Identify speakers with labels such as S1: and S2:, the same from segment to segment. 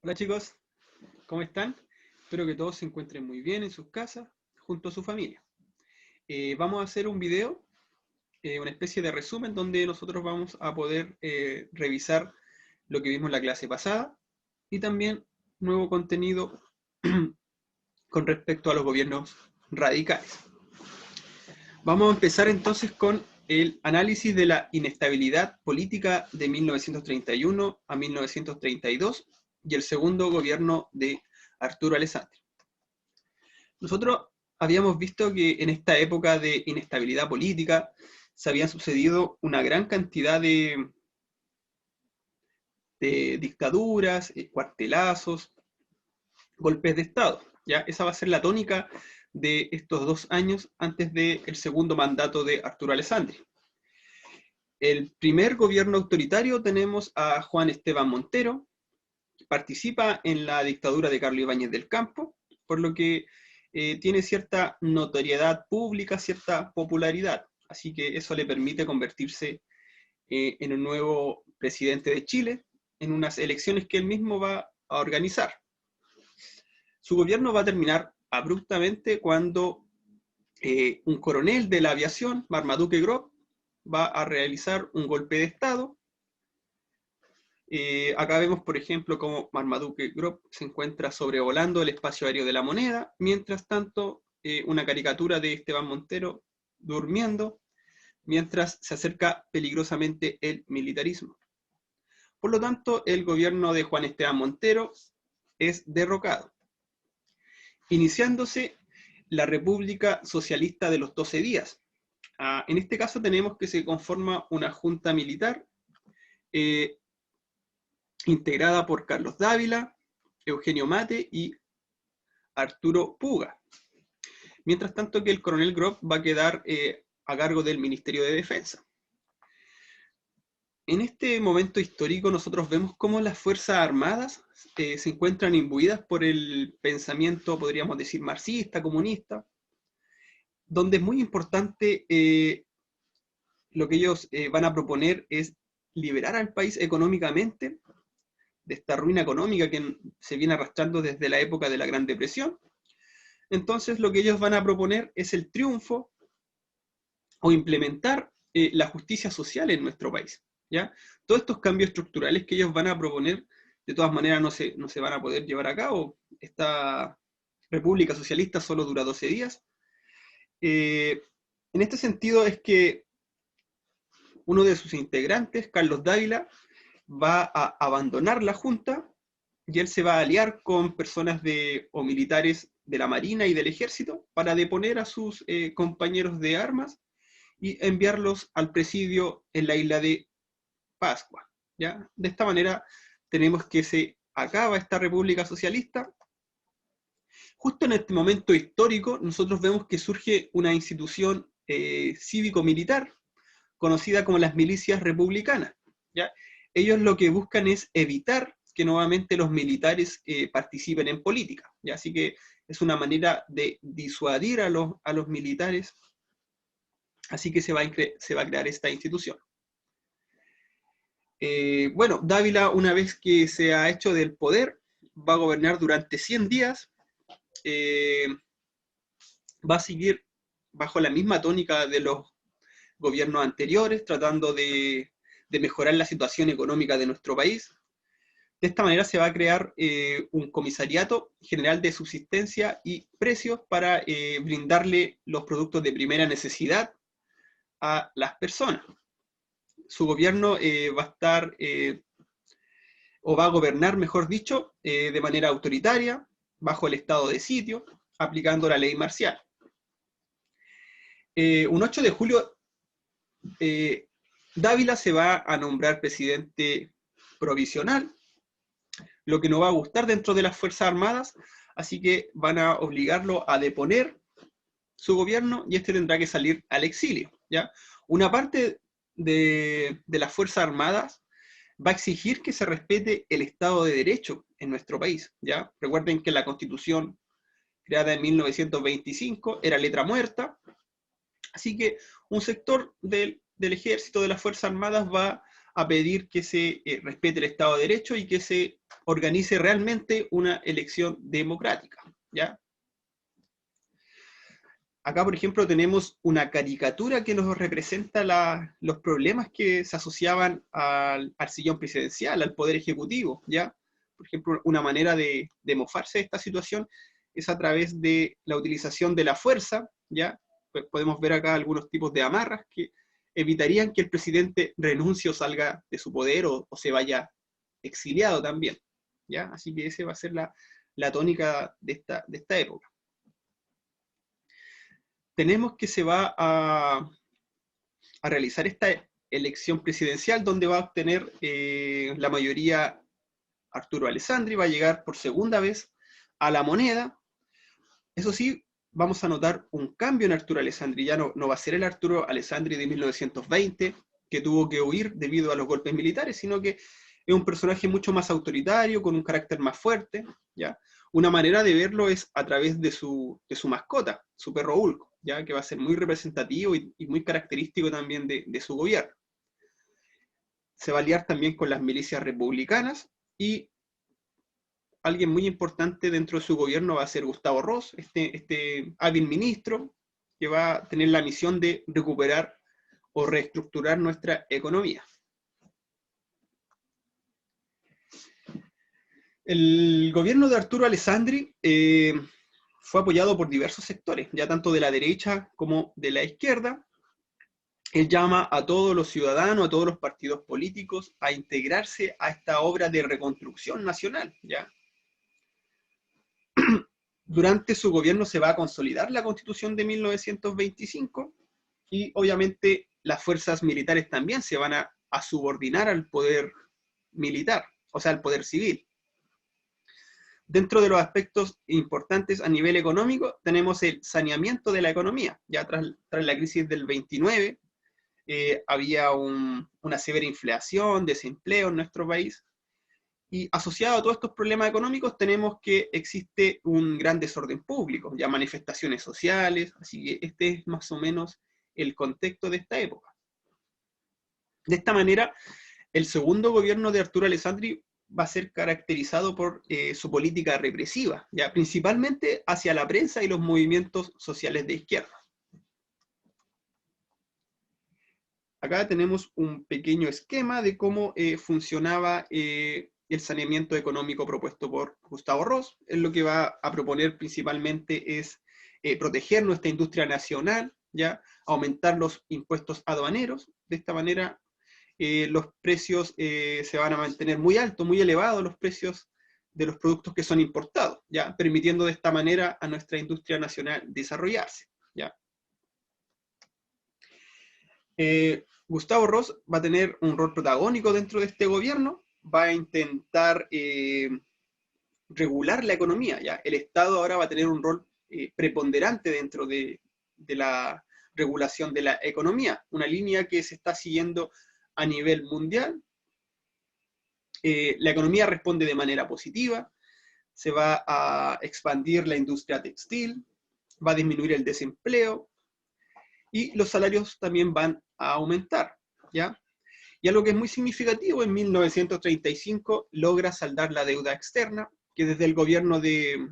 S1: Hola chicos, ¿cómo están? Espero que todos se encuentren muy bien en sus casas, junto a su familia. Vamos a hacer un video, una especie de resumen donde nosotros vamos a poder revisar lo que vimos en la clase pasada y también nuevo contenido con respecto a los gobiernos radicales. Vamos a empezar entonces con el análisis de la inestabilidad política de 1931 a 1932 y el segundo gobierno de Arturo Alessandri. Nosotros habíamos visto que en esta época de inestabilidad política se habían sucedido una gran cantidad de dictaduras, cuartelazos, golpes de Estado. ¿Ya? Esa va a ser la tónica de estos 2 años antes del segundo mandato de Arturo Alessandri. El primer gobierno autoritario tenemos a Juan Esteban Montero, que participa en la dictadura de Carlos Ibáñez del Campo, por lo que tiene cierta notoriedad pública, cierta popularidad. Así que eso le permite convertirse en un nuevo presidente de Chile, en unas elecciones que él mismo va a organizar. Su gobierno va a terminar abruptamente cuando un coronel de la aviación, Marmaduke Grob, va a realizar un golpe de Estado. Acá vemos, por ejemplo, cómo Marmaduke Grob se encuentra sobrevolando el espacio aéreo de la Moneda, mientras tanto, una caricatura de Esteban Montero durmiendo, mientras se acerca peligrosamente el militarismo. Por lo tanto, el gobierno de Juan Esteban Montero es derrocado, iniciándose la República Socialista de los 12 días. En este caso tenemos que se conforma una junta militar integrada por Carlos Dávila, Eugenio Mate y Arturo Puga. Mientras tanto que el coronel Grob va a quedar a cargo del Ministerio de Defensa. En este momento histórico nosotros vemos cómo las Fuerzas Armadas se encuentran imbuidas por el pensamiento, podríamos decir, marxista, comunista, donde es muy importante lo que ellos van a proponer es liberar al país económicamente de esta ruina económica que se viene arrastrando desde la época de la Gran Depresión. Entonces lo que ellos van a proponer es el triunfo o implementar la justicia social en nuestro país. ¿Ya? Todos estos cambios estructurales que ellos van a proponer, de todas maneras no se van a poder llevar a cabo. Esta República Socialista solo dura 12 días. En este sentido es que uno de sus integrantes, Carlos Dávila, va a abandonar la Junta y él se va a aliar con personas o militares de la Marina y del Ejército para deponer a sus compañeros de armas y enviarlos al presidio en la isla de Pascua. ¿Ya? De esta manera tenemos que se acaba esta República Socialista. Justo en este momento histórico nosotros vemos que surge una institución cívico-militar conocida como las milicias republicanas. ¿Ya? Ellos lo que buscan es evitar que nuevamente los militares participen en política. ¿Ya? Así que es una manera de disuadir a los militares. Así que se va a crear esta institución. Bueno, Dávila, una vez que se ha hecho del poder, va a gobernar durante 100 días. Va a seguir bajo la misma tónica de los gobiernos anteriores, tratando de mejorar la situación económica de nuestro país. De esta manera se va a crear un comisariato general de subsistencia y precios para brindarle los productos de primera necesidad a las personas. Su gobierno va a estar, o va a gobernar, mejor dicho, de manera autoritaria, bajo el estado de sitio, aplicando la ley marcial. Un 8 de julio, Dávila se va a nombrar presidente provisional, lo que no va a gustar dentro de las Fuerzas Armadas, así que van a obligarlo a deponer su gobierno y este tendrá que salir al exilio. ¿Ya? Una parte de las Fuerzas Armadas va a exigir que se respete el Estado de Derecho en nuestro país. ¿Ya? Recuerden que la Constitución creada en 1925 era letra muerta, así que un sector del ejército, de las Fuerzas Armadas, va a pedir que se respete el Estado de Derecho y que se organice realmente una elección democrática, ¿ya? Acá, por ejemplo, tenemos una caricatura que nos representa los problemas que se asociaban al sillón presidencial, al poder ejecutivo, ¿ya? Por ejemplo, una manera de mofarse de esta situación es a través de la utilización de la fuerza, ¿ya? Pues podemos ver acá algunos tipos de amarras que evitarían que el presidente renuncie o salga de su poder o se vaya exiliado también, ¿ya? Así que esa va a ser la tónica de esta época. Tenemos que se va a realizar esta elección presidencial donde va a obtener la mayoría Arturo Alessandri, va a llegar por segunda vez a la moneda. Eso sí, vamos a notar un cambio en Arturo Alessandri, ya no va a ser el Arturo Alessandri de 1920, que tuvo que huir debido a los golpes militares, sino que es un personaje mucho más autoritario, con un carácter más fuerte, ¿ya? Una manera de verlo es a través de su mascota, su perro Hulk, ¿ya? Que va a ser muy representativo y muy característico también de su gobierno. Se va a aliar también con las milicias republicanas y alguien muy importante dentro de su gobierno va a ser Gustavo Ross, este hábil ministro que va a tener la misión de recuperar o reestructurar nuestra economía. El gobierno de Arturo Alessandri fue apoyado por diversos sectores, ya tanto de la derecha como de la izquierda. Él llama a todos los ciudadanos, a todos los partidos políticos, a integrarse a esta obra de reconstrucción nacional, ¿ya? Durante su gobierno se va a consolidar la Constitución de 1925 y obviamente las fuerzas militares también se van a subordinar al poder militar, o sea, al poder civil. Dentro de los aspectos importantes a nivel económico, tenemos el saneamiento de la economía. Ya tras la crisis del 29, había una severa inflación, desempleo en nuestro país, y asociado a todos estos problemas económicos tenemos que existe un gran desorden público, ya manifestaciones sociales, así que este es más o menos el contexto de esta época. De esta manera, el segundo gobierno de Arturo Alessandri va a ser caracterizado por su política represiva, ya principalmente hacia la prensa y los movimientos sociales de izquierda. Acá tenemos un pequeño esquema de cómo funcionaba el saneamiento económico propuesto por Gustavo Ross. Él lo que va a proponer principalmente es proteger nuestra industria nacional, ¿ya? Aumentar los impuestos aduaneros. De esta manera los precios se van a mantener muy altos, muy elevados los precios de los productos que son importados, ¿ya? Permitiendo de esta manera a nuestra industria nacional desarrollarse, ¿ya? Gustavo Ross va a tener un rol protagónico dentro de este gobierno, va a intentar regular la economía, ¿ya? El Estado ahora va a tener un rol preponderante dentro de la regulación de la economía, una línea que se está siguiendo a nivel mundial. La economía responde de manera positiva, se va a expandir la industria textil, va a disminuir el desempleo y los salarios también van a aumentar, ¿ya? Y algo que es muy significativo, en 1935 logra saldar la deuda externa, que desde el gobierno de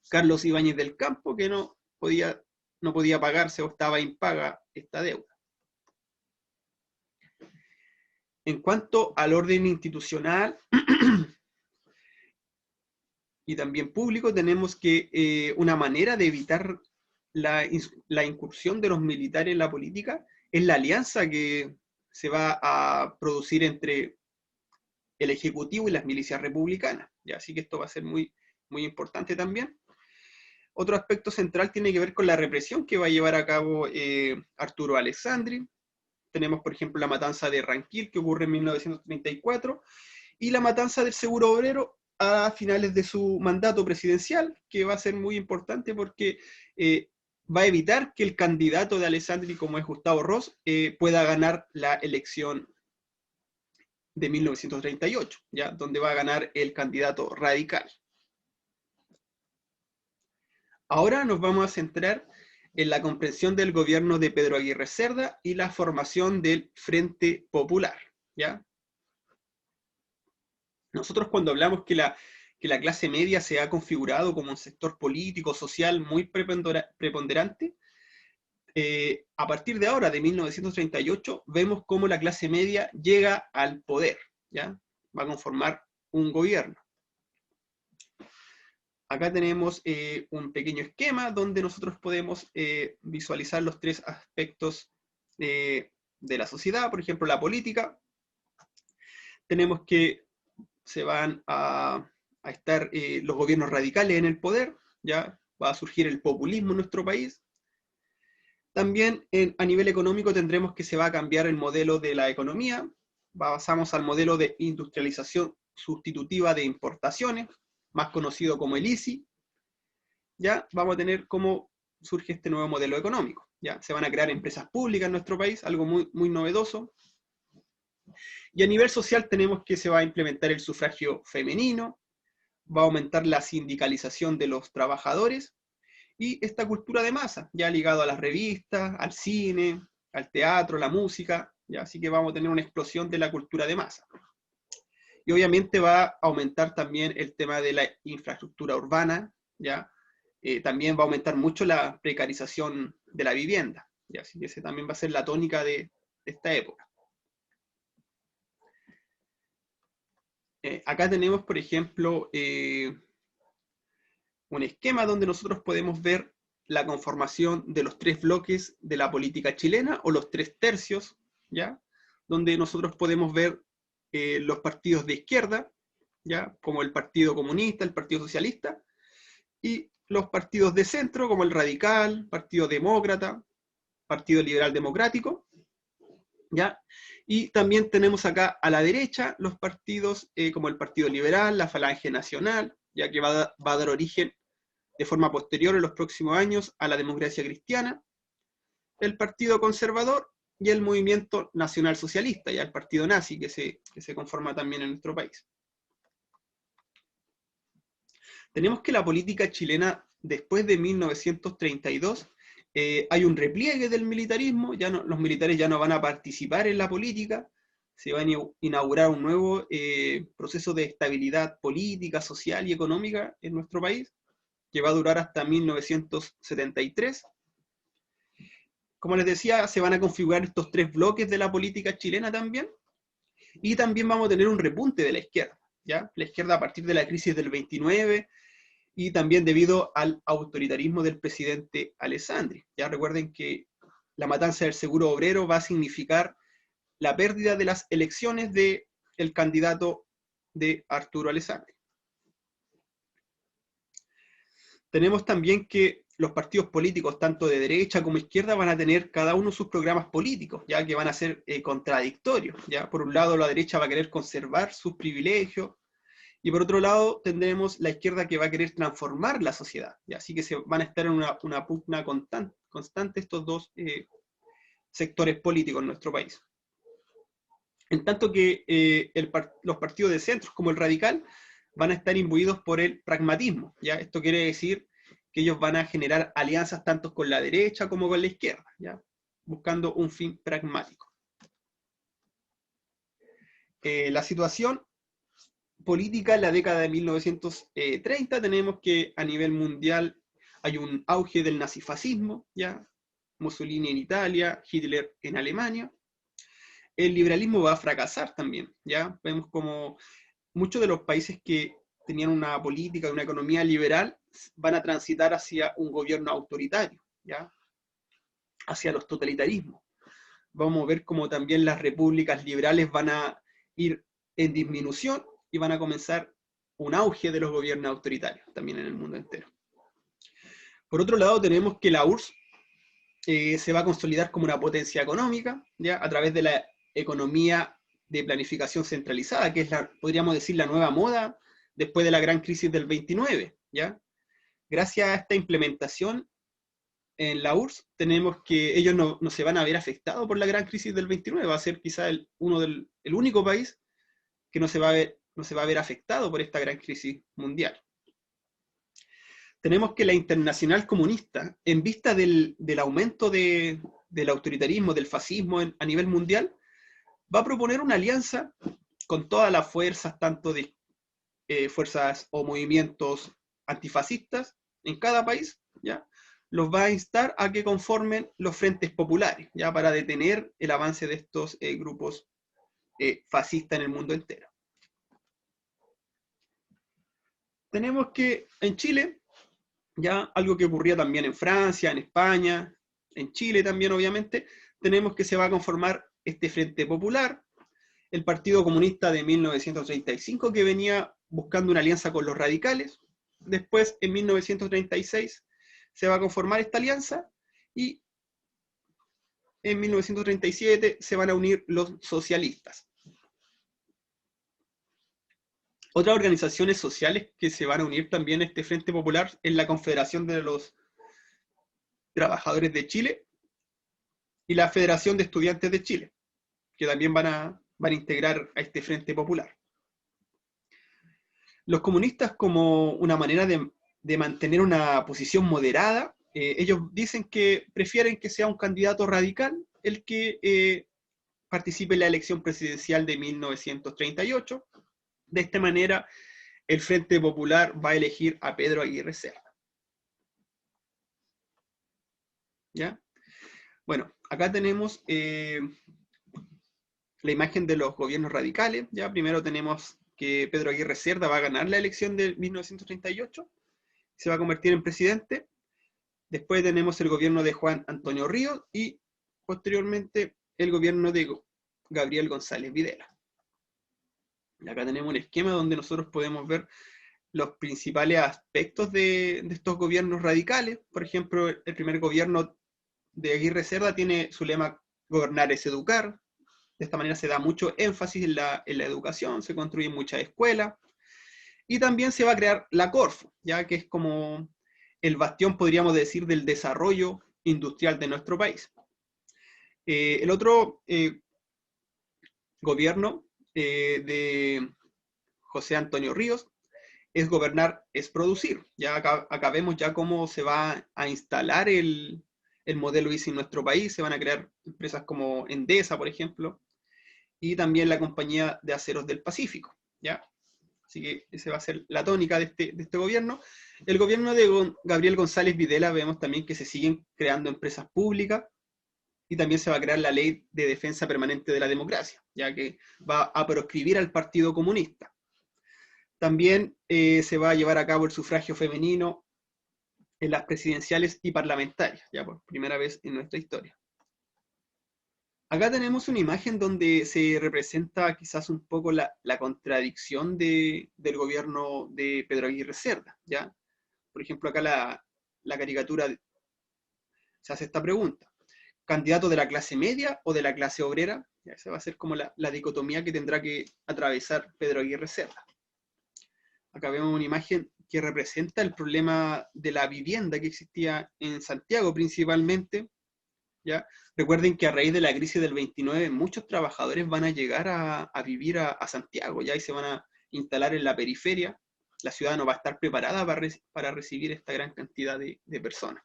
S1: Carlos Ibáñez del Campo, que no podía pagarse o estaba impaga esta deuda. En cuanto al orden institucional y también público, tenemos que una manera de evitar la incursión de los militares en la política es la alianza que se va a producir entre el Ejecutivo y las milicias republicanas, ¿ya? Así que esto va a ser muy, muy importante también. Otro aspecto central tiene que ver con la represión que va a llevar a cabo Arturo Alessandri. Tenemos, por ejemplo, la matanza de Ranquil, que ocurre en 1934, y la matanza del Seguro Obrero a finales de su mandato presidencial, que va a ser muy importante porque va a evitar que el candidato de Alessandri, como es Gustavo Ross, pueda ganar la elección de 1938, ¿ya? Donde va a ganar el candidato radical. Ahora nos vamos a centrar en la comprensión del gobierno de Pedro Aguirre Cerda y la formación del Frente Popular, ¿ya? Nosotros cuando hablamos que la clase media se ha configurado como un sector político, social muy preponderante, a partir de ahora, de 1938, vemos cómo la clase media llega al poder, ¿ya? Va a conformar un gobierno. Acá tenemos un pequeño esquema donde nosotros podemos visualizar los tres aspectos de la sociedad, por ejemplo, la política. Tenemos que se van a estar los gobiernos radicales en el poder, ya va a surgir el populismo en nuestro país. También a nivel económico tendremos que se va a cambiar el modelo de la economía, pasamos al modelo de industrialización sustitutiva de importaciones, más conocido como el ISI. Ya vamos a tener cómo surge este nuevo modelo económico. Ya se van a crear empresas públicas en nuestro país, algo muy, muy novedoso. Y a nivel social tenemos que se va a implementar el sufragio femenino, va a aumentar la sindicalización de los trabajadores y esta cultura de masa, ya ligado a las revistas, al cine, al teatro, la música, ya, así que vamos a tener una explosión de la cultura de masa. Y obviamente va a aumentar también el tema de la infraestructura urbana, ya, también va a aumentar mucho la precarización de la vivienda, ya, así que ese también va a ser la tónica de esta época. Acá tenemos, por ejemplo, un esquema donde nosotros podemos ver la conformación de los tres bloques de la política chilena, o los tres tercios, ¿ya? Donde nosotros podemos ver los partidos de izquierda, ¿ya? Como el Partido Comunista, el Partido Socialista, y los partidos de centro, como el Radical, Partido Demócrata, Partido Liberal Democrático, ¿ya? Y también tenemos acá a la derecha los partidos como el Partido Liberal, la Falange Nacional, ya que va a dar origen de forma posterior en los próximos años a la democracia cristiana, el Partido Conservador y el Movimiento Nacional Socialista, ya el partido nazi que se conforma también en nuestro país. Tenemos que la política chilena, después de 1932, hay un repliegue del militarismo, ya no, los militares ya no van a participar en la política, se va a inaugurar un nuevo proceso de estabilidad política, social y económica en nuestro país, que va a durar hasta 1973. Como les decía, se van a configurar estos tres bloques de la política chilena también, y también vamos a tener un repunte de la izquierda, ¿ya? La izquierda a partir de la crisis del 29, y también debido al autoritarismo del presidente Alessandri. Ya recuerden que la matanza del seguro obrero va a significar la pérdida de las elecciones del candidato de Arturo Alessandri. Tenemos también que los partidos políticos, tanto de derecha como izquierda, van a tener cada uno sus programas políticos, ya que van a ser contradictorios. ¿Ya? Por un lado, la derecha va a querer conservar sus privilegios, y por otro lado tendremos la izquierda que va a querer transformar la sociedad. ¿Ya? Así que se van a estar en una pugna constante estos dos sectores políticos en nuestro país. En tanto que los partidos de centro, como el Radical, van a estar imbuidos por el pragmatismo. ¿Ya? Esto quiere decir que ellos van a generar alianzas tanto con la derecha como con la izquierda, ¿ya? Buscando un fin pragmático. La situación política en la década de 1930, tenemos que a nivel mundial hay un auge del nazifascismo, ¿ya? Mussolini en Italia, Hitler en Alemania. El liberalismo va a fracasar también, ¿ya? Vemos como muchos de los países que tenían una política, una economía liberal, van a transitar hacia un gobierno autoritario, ¿ya? Hacia los totalitarismos. Vamos a ver como también las repúblicas liberales van a ir en disminución, y van a comenzar un auge de los gobiernos autoritarios, también en el mundo entero. Por otro lado, tenemos que la URSS se va a consolidar como una potencia económica, ¿ya? A través de la economía de planificación centralizada, que es, podríamos decir, la nueva moda después de la gran crisis del 29, ¿ya? Gracias a esta implementación en la URSS, tenemos que ellos no se van a ver afectados por la gran crisis del 29, va a ser quizá el único país que no se va a ver afectado por esta gran crisis mundial. Tenemos que la Internacional Comunista, en vista del aumento del autoritarismo, del fascismo a nivel mundial, va a proponer una alianza con todas las fuerzas, tanto de fuerzas o movimientos antifascistas en cada país, ¿ya? Los va a instar a que conformen los frentes populares, ya para detener el avance de estos grupos fascistas en el mundo entero. Tenemos que en Chile, ya algo que ocurría también en Francia, en España, en Chile también obviamente, tenemos que se va a conformar este Frente Popular, el Partido Comunista de 1935 que venía buscando una alianza con los radicales. Después, en 1936, se va a conformar esta alianza y en 1937 se van a unir los socialistas. Otras organizaciones sociales que se van a unir también a este Frente Popular es la Confederación de los Trabajadores de Chile y la Federación de Estudiantes de Chile, que también van a integrar a este Frente Popular. Los comunistas, como una manera de mantener una posición moderada, ellos dicen que prefieren que sea un candidato radical el que participe en la elección presidencial de 1938. De esta manera, el Frente Popular va a elegir a Pedro Aguirre Cerda. ¿Ya? Bueno, acá tenemos la imagen de los gobiernos radicales. ¿Ya? Primero tenemos que Pedro Aguirre Cerda va a ganar la elección de 1938, se va a convertir en presidente. Después tenemos el gobierno de Juan Antonio Ríos y posteriormente el gobierno de Gabriel González Videla. Y acá tenemos un esquema donde nosotros podemos ver los principales aspectos de estos gobiernos radicales. Por ejemplo, el primer gobierno de Aguirre Cerda tiene su lema "Gobernar es educar". De esta manera se da mucho énfasis en la educación, se construyen muchas escuelas. Y también se va a crear la Corfo, ya que es como el bastión, podríamos decir, del desarrollo industrial de nuestro país. El otro gobierno de José Antonio Ríos es gobernar, es producir. Ya acá vemos ya cómo se va a instalar el modelo ICE en nuestro país. Se van a crear empresas como Endesa, por ejemplo, y también la Compañía de Aceros del Pacífico, ¿ya? Así que esa va a ser la tónica de este gobierno. El gobierno de Gabriel González Videla vemos también que se siguen creando empresas públicas y también se va a crear la Ley de Defensa Permanente de la Democracia, ya que va a proscribir al Partido Comunista. También se va a llevar a cabo el sufragio femenino en las presidenciales y parlamentarias, ya por primera vez en nuestra historia. Acá tenemos una imagen donde se representa quizás un poco la contradicción del gobierno de Pedro Aguirre Cerda, ¿ya? Por ejemplo, acá la caricatura se hace esta pregunta: ¿candidato de la clase media o de la clase obrera? Ya, esa va a ser como la dicotomía que tendrá que atravesar Pedro Aguirre Cerda. Acá vemos una imagen que representa el problema de la vivienda que existía en Santiago principalmente, ¿ya? Recuerden que a raíz de la crisis del 29 muchos trabajadores van a llegar a vivir a Santiago, ¿ya? Y se van a instalar en la periferia. La ciudad no va a estar preparada para recibir esta gran cantidad de personas.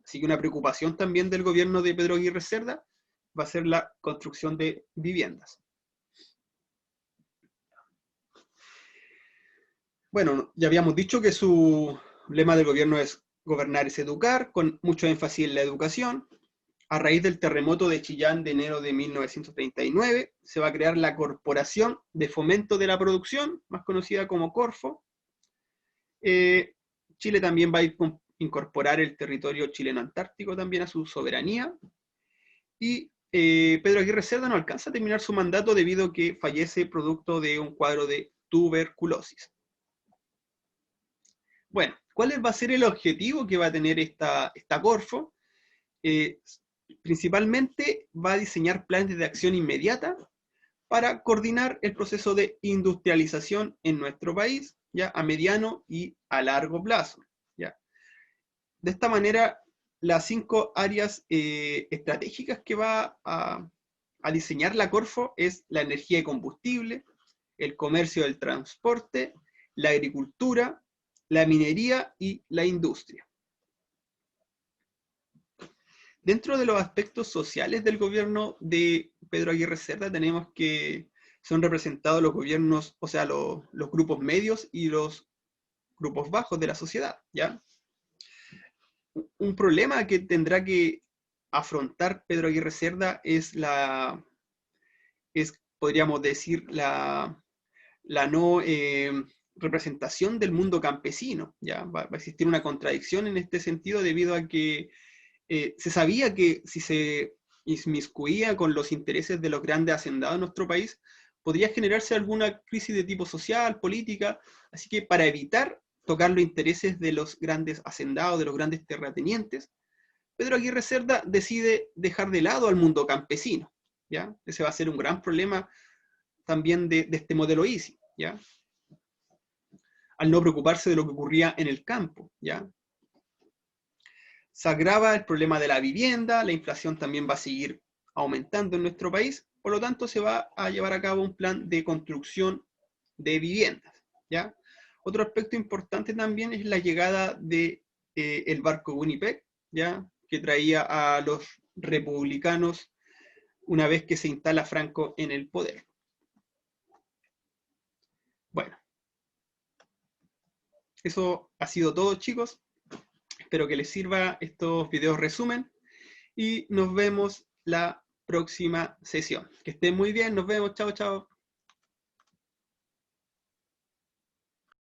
S1: Así que una preocupación también del gobierno de Pedro Aguirre Cerda va a ser la construcción de viviendas. Bueno, ya habíamos dicho que su lema del gobierno es gobernar es educar, con mucho énfasis en la educación. A raíz del terremoto de Chillán de enero de 1939, se va a crear la Corporación de Fomento de la Producción, más conocida como Corfo. Chile también va a incorporar el territorio chileno-antártico también a su soberanía. Y Pedro Aguirre Cerda no alcanza a terminar su mandato debido a que fallece producto de un cuadro de tuberculosis. Bueno, ¿cuál va a ser el objetivo que va a tener esta Corfo? Principalmente va a diseñar planes de acción inmediata para coordinar el proceso de industrialización en nuestro país, ya a mediano y a largo plazo, ¿ya? De esta manera, las 5 áreas estratégicas que va a diseñar la Corfo es la energía y combustible, el comercio del transporte, la agricultura, la minería y la industria. Dentro de los aspectos sociales del gobierno de Pedro Aguirre Cerda tenemos que son representados los gobiernos, o sea, los grupos medios y los grupos bajos de la sociedad, ¿ya? Un problema que tendrá que afrontar Pedro Aguirre Cerda es podríamos decir, la no representación del mundo campesino, ¿ya? Va a existir una contradicción en este sentido debido a que se sabía que si se inmiscuía con los intereses de los grandes hacendados en nuestro país, podría generarse alguna crisis de tipo social, política, así que para evitar tocar los intereses de los grandes hacendados, de los grandes terratenientes, Pedro Aguirre Cerda decide dejar de lado al mundo campesino, ¿ya? Ese va a ser un gran problema también de este modelo ISI, ¿ya? Al no preocuparse de lo que ocurría en el campo, ¿ya? Se agrava el problema de la vivienda, la inflación también va a seguir aumentando en nuestro país, por lo tanto se va a llevar a cabo un plan de construcción de viviendas, ¿ya? Otro aspecto importante también es la llegada de el barco Winnipeg, ¿ya? Que traía a los republicanos una vez que se instala Franco en el poder. Bueno, eso ha sido todo, chicos. Espero que les sirva estos videos resumen y nos vemos la próxima sesión. Que estén muy bien, nos vemos, chao, chao.